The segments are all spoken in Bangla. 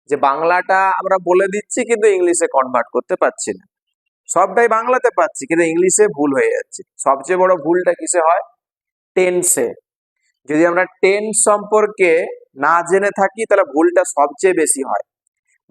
যে বাংলাটা আমরা বলে দিচ্ছি কিন্তু ইংলিশে কনভার্ট করতে পারছি না, সবটাই বাংলাতে পাচ্ছি কিন্তু ইংলিশে ভুল হয়ে যাচ্ছে। সবচেয়ে বড় ভুলটা কিসে হয়? টেন্সে। যদি আমরা টেন্স সম্পর্কে না জেনে থাকি তাহলে ভুলটা সবচেয়ে বেশি হয়।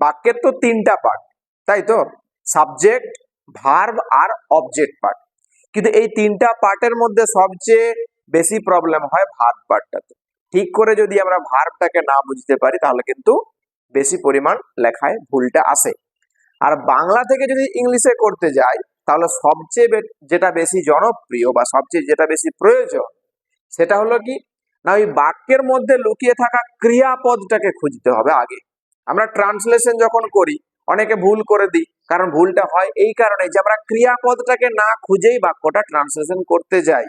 বাক্যের তো তিনটা পার্ট, তাই তো, সাবজেক্ট, ভার্ব আর অবজেক্ট পার্ট, কিন্তু এই তিনটা পার্টের মধ্যে সবচেয়ে বেশি প্রবলেম হয় ভার্ব পার্টটাতে। ঠিক করে যদি আমরা ভার্বটাকে না বুঝতে পারি তাহলে কিন্তু বেশি পরিমাণ লেখায় ভুলটা আসে। আর বাংলা থেকে যদি ইংলিশে করতে যাই তাহলে সবচেয়ে যেটা বেশি জনপ্রিয় বা সবচেয়ে যেটা বেশি প্রয়োজন সেটা হলো কি না, ওই বাক্যের মধ্যে লুকিয়ে থাকা ক্রিয়াপদটাকে খুঁজতে হবে আগে। আমরা ট্রান্সলেশন যখন করি অনেকে ভুল করে দিই, কারণ ভুলটা হয় এই কারণে যে আমরা ক্রিয়াপদটাকে না খুঁজেই বাক্যটা ট্রান্সলেশন করতে যাই,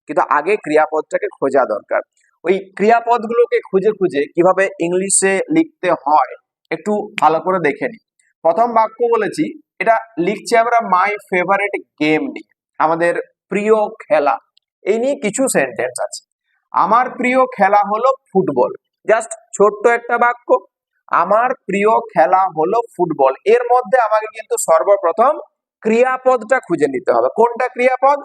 কিন্তু আগে ক্রিয়াপদটাকে খোঁজা দরকার। ওই ক্রিয়াপদগুলোকে খুঁজে খুঁজে কিভাবে ইংলিশে লিখতে হয় একটু ভালো করে দেখে নিই। প্রথম বাক্য বলেছি, এটা লিখছি আমরা মাই ফেভারিট গেম নিয়ে, আমাদের প্রিয় খেলা, এই নিয়ে কিছু সেন্টেন্স আছে। আমার প্রিয় খেলা হলো ফুটবল, জাস্ট ছোট্ট একটা বাক্য, আমার প্রিয় খেলা হলো ফুটবল। এর মধ্যে আমাকে কিন্তু সর্বপ্রথম ক্রিয়াপদটা খুঁজে নিতে হবে। কোনটা ক্রিয়াপদ?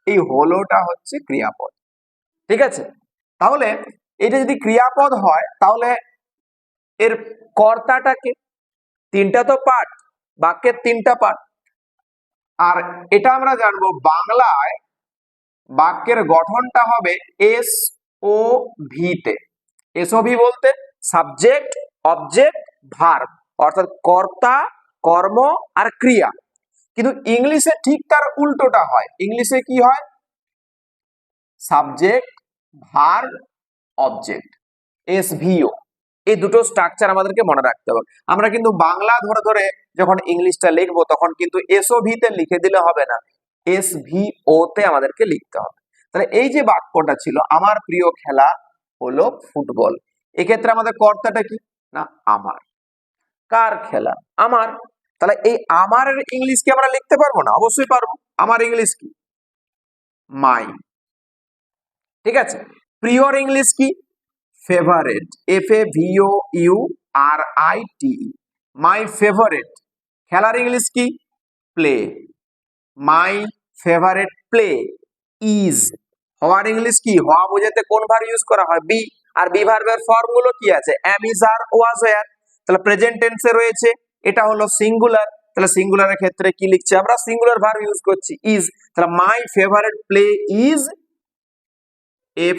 এই হলোটা হচ্ছে ক্রিয়াপদ, ঠিক আছে। তাহলে এটা যদি ক্রিয়াপদ হয় তাহলে এর কর্তাটাকে, তিনটা তো পার্ট, বাক্যের তিনটা পার্ট। আর এটা আমরা জানবো বাংলায় বাক্যের গঠনটা হবে এস ও ভি তে। এসওভি বলতে সাবজেক্ট, অবজেক্ট, ভার্ব, অর্থাৎ কর্তা, কর্ম আর ক্রিয়া। কিন্তু ইংলিশে ঠিক তার উল্টোটা হয়। ইংলিশে কি হয়? Subject, verb, object, SVO. এই দুটো স্ট্রাকচার আমাদেরকে মনে রাখতে হবে। আমরা কিন্তু বাংলা ধরে ধরে যখন ইংলিশটা লিখবো তখন কিন্তু এসওভি তে লিখে দিলে হবে না, এসভিও তে আমাদেরকে লিখতে হবে। তাহলে এই যে বাক্যটা ছিল আমার প্রিয় খেলা হলো ফুটবল, এক্ষেত্রে আমাদের কর্তাটা কি না আমার। কার খেলা? আমার। তাহলে এই আমার ইংলিশ কি আমরা লিখতে পারবো না? অবশ্যই পারবো। আমার ইংলিশ কি? মাই। ঠিক আছে। প্রিয়র ইংলিশ কি? Favourite, FAVOURITE, my favourite. খেলার ইংলিশ কি? Play, my favourite play is. হওয়ার ইংলিশ কি? হওয়া বোঝাতে কোন ভার্ব ইউজ করা হয়? বি। আর বি ভার্বের ফর্ম গুলো কি আছে? Am, is, are, was, were. তাহলে প্রেজেন্ট টেন্সে রয়েছে, এটা হলো সিঙ্গুলার, তাহলে সিঙ্গুলারের ক্ষেত্রে কি লিখছি আমরা? সিঙ্গুলার ভার্ব ইউজ করছি, ইজ। তাহলে মাই favourite play is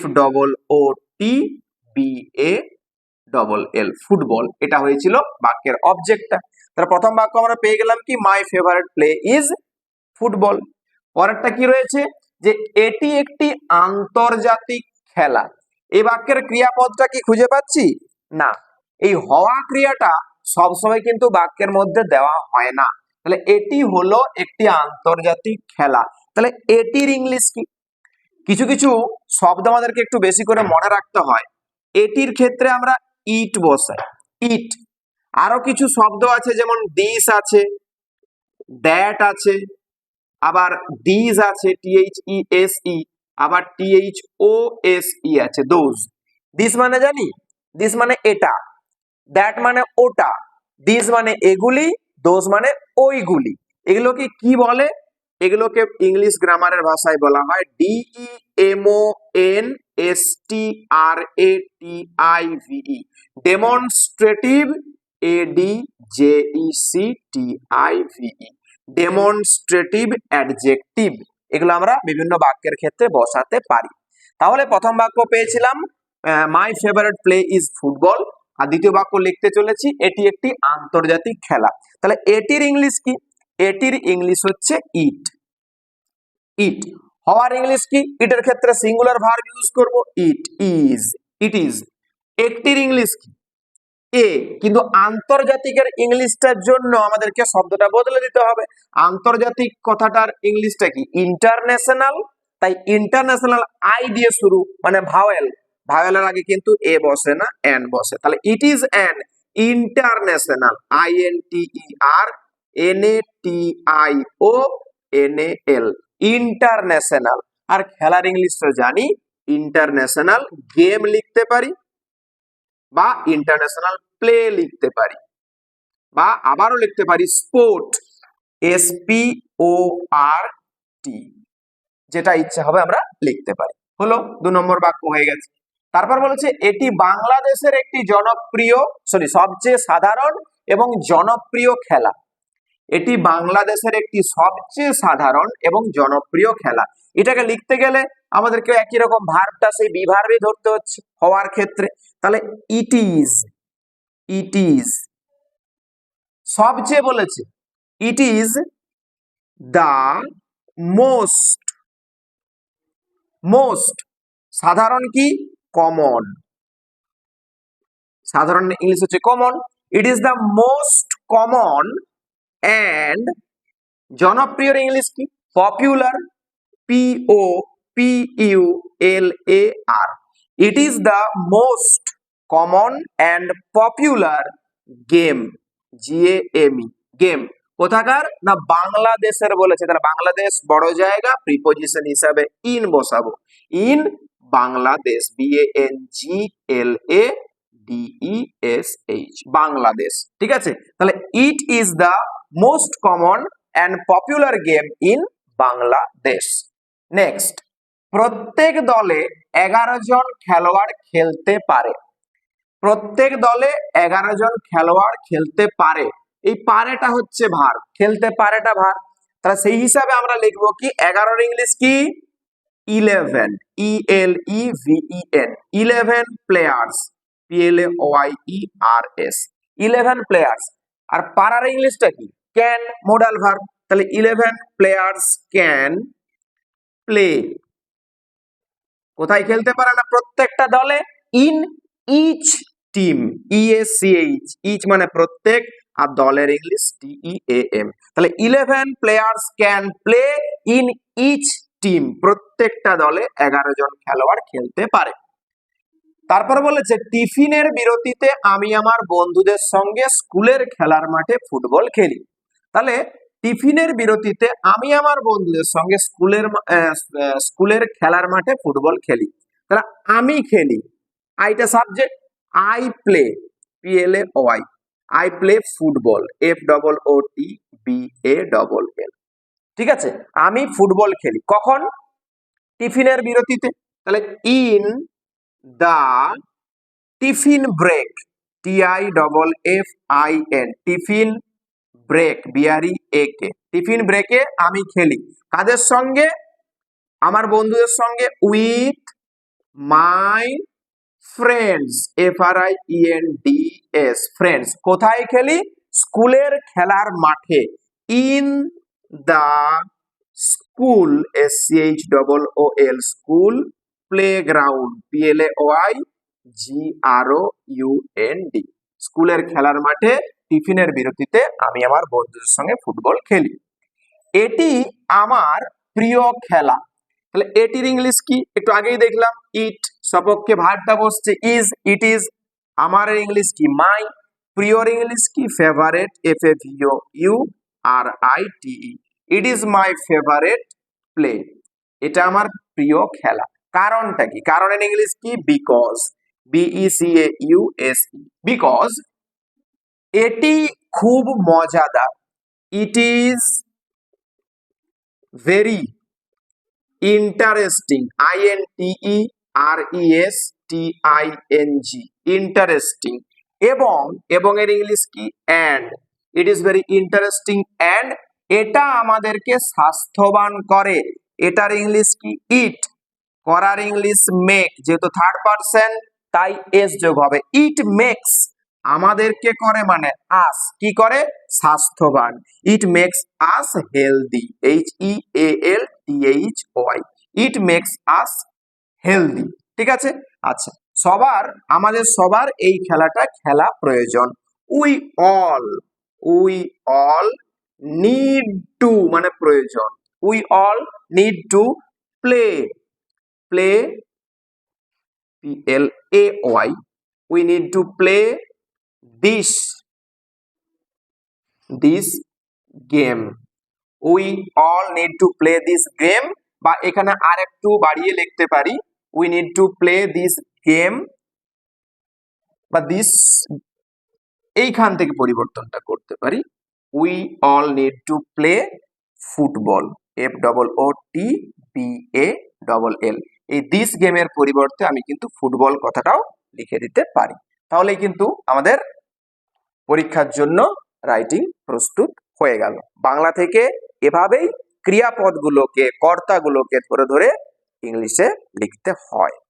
FOOTBALL, football. এটা হয়েছিল বাক্যের অবজেক্টটা। তাহলে প্রথম বাক্য আমরা পেয়ে গেলাম কি? মাই ফেভারিট প্লে ইজ ফুটবল। পরেরটা কি রয়েছে? যে এটি একটি আন্তর্জাতিক খেলা। এই বাক্যের ক্রিয়াপদটা কি খুঁজে পাচ্ছি না। এই হওয়া ক্রিয়াটা সবসময় কিন্তু বাক্যের মধ্যে দেওয়া হয় না। তাহলে এটি হলো একটি আন্তর্জাতিক খেলা, তাহলে এটির ইংলিশ কি? কিছু কিছু শব্দ আমাদেরকে একটু বেশি করে মনে রাখতে হয়। এটির ক্ষেত্রে আমরা ইট বসাই, ইট। আরো কিছু শব্দ আছে যেমন দিস আছে, দ্যাট আছে, আবার দিস আছে, THESE, আবার THOSE আছে, দোজ। দিস মানে জানি, দিস মানে এটা, দ্যাট মানে ওটা, দিস মানে এগুলি, দোজ মানে ওইগুলি। এগুলোকে কি বলে? এগুলোকে ইংলিশ গ্রামারের ভাষায় বলা হয় DEMONSTRATIVE, demonstrative, ADJECTIVE, demonstrative adjective. এগুলো আমরা বিভিন্ন বাক্যের ক্ষেত্রে বসাতে পারি। তাহলে প্রথম বাক্য পেয়েছিলাম my favourite play is football, আর দ্বিতীয় বাক্য লিখতে চলেছি এটি একটি আন্তর্জাতিক খেলা। তাহলে এটির ইংলিশ কি? এটির ইংলিশ হচ্ছে ইট, ইট। হওয়ার ইংলিশ কি? ইটের ক্ষেত্রে সিঙ্গুলার ভার্ব ইউজ করব, ইট ইজ, ইট ইজ। একটির ইংলিশ কি? এ। কিন্তু আন্তর্জাতিকের ইংলিশটার জন্য আমাদেরকে শব্দটা বদলে দিতে হবে। আন্তর্জাতিক কথাটার ইংলিশটা কি? ইন্টারন্যাশনাল। তাই ইন্টারন্যাশনাল আই দিয়ে শুরু, মানে ভাওয়েল, ভাওয়েলের আগে কিন্তু এ বসে না, এন বসে। তাহলে it is an international, INTERNATIONAL, international. আর খেলার ইংলিশটা জানি, ইন্টারন্যাশনাল গেম লিখতে পারি বা ইন্টারন্যাশনাল প্লে লিখতে পারি। বা আবারও লিখতে পারি স্পোর্ট, SPORT, যেটা ইচ্ছা হবে আমরা লিখতে পারি। হলো 2 নম্বর বাক্য হয়ে গেছে। তারপর বলেছে এটি বাংলাদেশের একটি সবচেয়ে সাধারণ এবং জনপ্রিয় খেলা। এটি বাংলাদেশের একটি সবচেয়ে সাধারণ এবং জনপ্রিয় খেলা। এটাকে লিখতে গেলে আমাদেরকে একই রকম ভার্বটা সেই বি ভার্বে ধরতে হচ্ছে হওয়ার ক্ষেত্রে। তাহলে ইট ইজ সবচেয়ে বলেছে, ইট ইজ দা মোস্ট সাধারণ কি কমন, সাধারণ ইংলিশ হচ্ছে common. It is the most common and জনপ্রিয় ইংলিশ কি popular, POPULAR। It is the most common and popular game, GAME game. কোথাকার না বাংলাদেশের বলেছে, তাহলে বাংলাদেশ বড় জায়গা, প্রিপোজিশন হিসাবে ইন বসাবো, ইন বাংলাদেশ, BANGLADESH বাংলাদেশ। ঠিক আছে, তাহলে it is the most common and popular game in Bangladesh. Next, প্রত্যেক দলে 11 জন খেলোয়াড় খেলতে পারে। প্রত্যেক দলে 11 জন খেলোয়াড় খেলতে পারে, এই পারেটা হচ্ছে ভার, খেলতে পারেটা ভার। তাহলে সেই হিসাবে আমরা লিখবো কি 11 ইংলিশ কি 11, ELEVEN 11 প্লেয়ার্স, PLAYERS 11 প্লেয়ার্স। আর পারার ইংলিশটা কি ক্যান, মোডাল ভার্ব। তাহলে 11 প্লেয়ার্স ক্যান প্লে, কোথায় খেলতে পারে না প্রত্যেকটা দলে, in each team, EACH, each মানে প্রত্যেক, আর দলের ইংলিশ TEAM। তাহলে 11 players can play in each team, প্রত্যেকটা দলে 11 জন খেলোয়াড় খেলতে পারে। তারপর বলেছে টিফিনের বিরতিতে আমি আমার বন্ধুদের সঙ্গে স্কুলের খেলার মাঠে ফুটবল খেলি। তাহলে টিফিনের বিরতিতে আমি আমার বন্ধুদের সঙ্গে স্কুলের খেলার মাঠে ফুটবল খেলি। তাহলে আমি খেলি, আইটা subject, I play, PLAY, I play football, FOOTBALL। ঠিক আছে, আমি ফুটবল খেলি কখন, টিফিনের বিরতিতে। তাহলে in the tiffin break, TIFFIN, tiffin break, BREAK, tiffin ব্রেকে আমি খেলি কাদের সঙ্গে, আমার বন্ধুদের সঙ্গে, with my friends, FRIENDS, friends. কোথায় খেলি, স্কুলের খেলার মাঠে, in the school, SCHOOL, school playground, PLAYGROUND, স্কুলের খেলার মাঠে টিফিনের বিরতিতে আমি আমার বন্ধুদের সঙ্গে ফুটবল খেলি। এটি আমার প্রিয় খেলা। তাহলে এটির ইংলিশ কি একটু আগেই দেখলাম, ইট, সপক্ষে ভার্বটা বসছে ইজ, ইট ইজ। আমার ইংলিশ কি মাই, প্রিয়র ইংলিশ কি favourite, FAVOURITE, it is my favourite play, এটা আমার প্রিয় খেলা। কারণটা কি, কারণের ইংলিশ কি বিকজ, BECAUSE, বিকজ। এটি খুব মজাদার, it is very interesting, INTERESTING, interesting. এবং এর ইংলিশ কি and, it is very interesting and, এটা আমাদেরকে স্বাস্থ্যবান করে, এটার ইংলিশ কি ইট, করার ইংলিশ মেক, যেহেতু থার্ড পারসন তাই এস যোগ হবে, ইট মেক্স, আমাদেরকে করে মানে আস, কি করে স্বাস্থ্যবান, it makes us healthy, HEALTHY, it makes us healthy. ঠিক আছে, আচ্ছা আমাদের সবার এই খেলাটা খেলা প্রয়োজন। উই অল নিড টু মানে প্রয়োজন, we all need to play, PLAY, we need to play this game, we all need to play this game, বা এখানে আর একটু বাড়িয়ে লিখতে পারি, we need to play this game বা this এইখান থেকে পরিবর্তনটা করতে পারি, we all need to play football, FOOTBALL। এই দিস গেমের পরিবর্তে আমি কিন্তু ফুটবল কথাটাও লিখে দিতে পারি। তাহলেই কিন্তু আমাদের পরীক্ষার জন্য রাইটিং প্রস্তুত হয়ে গেল। বাংলা থেকে এভাবেই ক্রিয়াপদগুলোকে, কর্তাগুলোকে ধরে ধরে ইংলিশে লিখতে হয়।